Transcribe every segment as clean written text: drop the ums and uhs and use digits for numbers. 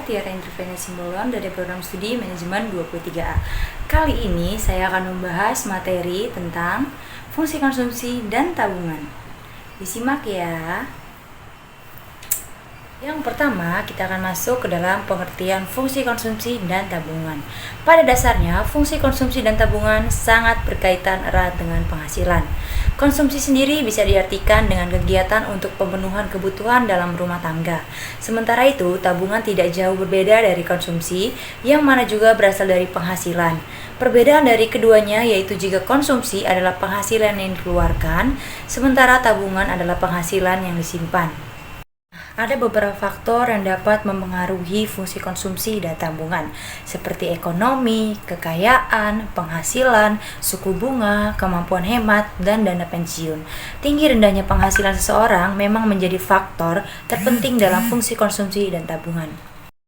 Tiara Intervena Simbolon dari program studi manajemen 23A. Kali ini saya akan membahas materi tentang fungsi konsumsi dan tabungan. Disimak ya. Yang pertama, kita akan masuk ke dalam pengertian fungsi konsumsi dan tabungan. Pada dasarnya, fungsi konsumsi dan tabungan sangat berkaitan erat dengan penghasilan. Konsumsi sendiri bisa diartikan dengan kegiatan untuk pemenuhan kebutuhan dalam rumah tangga. Sementara itu, tabungan tidak jauh berbeda dari konsumsi, yang mana juga berasal dari penghasilan. Perbedaan dari keduanya yaitu jika konsumsi adalah penghasilan yang dikeluarkan, sementara tabungan adalah penghasilan yang disimpan. Ada beberapa faktor yang dapat mempengaruhi fungsi konsumsi dan tabungan, seperti ekonomi, kekayaan, penghasilan, suku bunga, kemampuan hemat, dan dana pensiun. Tinggi rendahnya penghasilan seseorang memang menjadi faktor terpenting dalam fungsi konsumsi dan tabungan.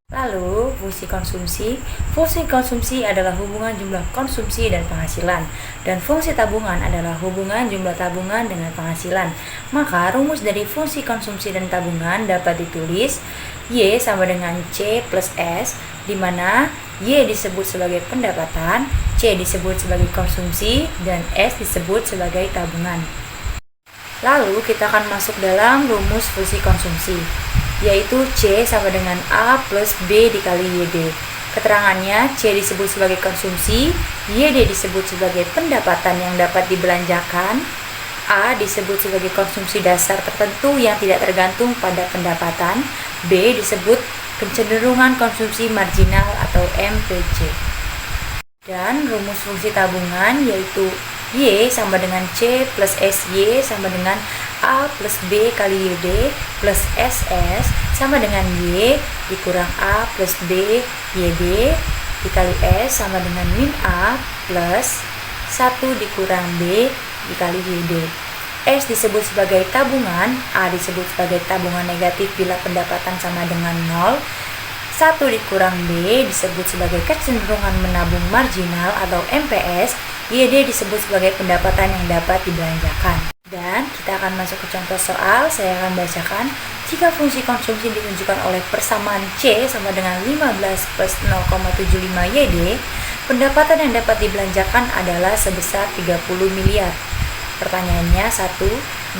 Lalu, fungsi konsumsi. Fungsi konsumsi adalah hubungan jumlah konsumsi dan penghasilan, dan fungsi tabungan adalah hubungan jumlah tabungan dengan penghasilan. Maka, rumus dari fungsi konsumsi dan tabungan dapat ditulis Y sama dengan C plus S, di mana Y disebut sebagai pendapatan, C disebut sebagai konsumsi, dan S disebut sebagai tabungan. Lalu, kita akan masuk dalam rumus fungsi konsumsi, yaitu C sama dengan A plus B dikali YD. Keterangannya, C disebut sebagai konsumsi, YD disebut sebagai pendapatan yang dapat dibelanjakan, A disebut sebagai konsumsi dasar tertentu yang tidak tergantung pada pendapatan, B disebut kecenderungan konsumsi marginal atau MPC. Dan rumus fungsi tabungan yaitu Y sama dengan C plus SY sama dengan A plus B kali YD plus SS sama dengan Y dikurang A plus B YD dikali S sama dengan min A plus 1 dikurang B dikali YD. S disebut sebagai tabungan, A disebut sebagai tabungan negatif bila pendapatan sama dengan 0. 1 dikurang B disebut sebagai kecenderungan menabung marginal atau MPS. YD disebut sebagai pendapatan yang dapat dibelanjakan. Dan kita akan masuk ke contoh soal. Saya akan bacakan. Jika fungsi konsumsi ditunjukkan oleh persamaan C sama dengan 15 plus 0,75 YD, pendapatan yang dapat dibelanjakan adalah sebesar 30 miliar. Pertanyaannya, 1.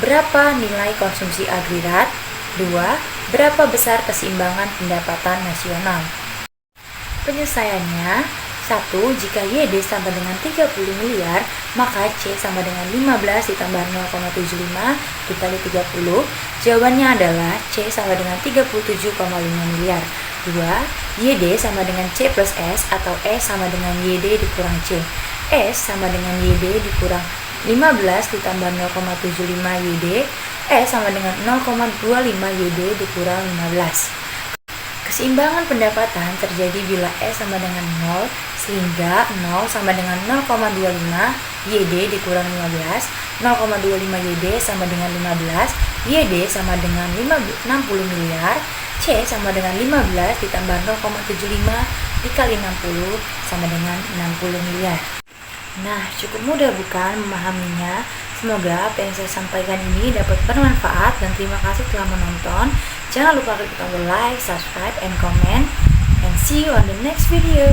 Berapa nilai konsumsi agregat? 2. Berapa besar keseimbangan pendapatan nasional? Penyelesaiannya, 1. Jika YD sama dengan 30 miliar, maka C sama dengan 15 ditambah 0,75 dikali 30. Jawabannya adalah C sama dengan 37,5 miliar. 2. YD sama dengan C plus S atau S sama dengan YD dikurang C. S sama dengan YD dikurang 15 ditambah 0,75 YD. S sama dengan 0,25 YD dikurang 15. Keseimbangan pendapatan terjadi bila S sama dengan 0, sehingga 0 sama dengan 0,25 YD dikurang 15, 0,25 YD sama dengan 15, YD sama dengan 60 miliar, C sama dengan 15 ditambah 0,75 dikali 60 sama dengan 60 miliar. Nah, cukup mudah bukan memahaminya? Semoga apa yang saya sampaikan ini dapat bermanfaat dan terima kasih telah menonton. Jangan lupa klik tombol like, subscribe, and comment. And see you on the next video.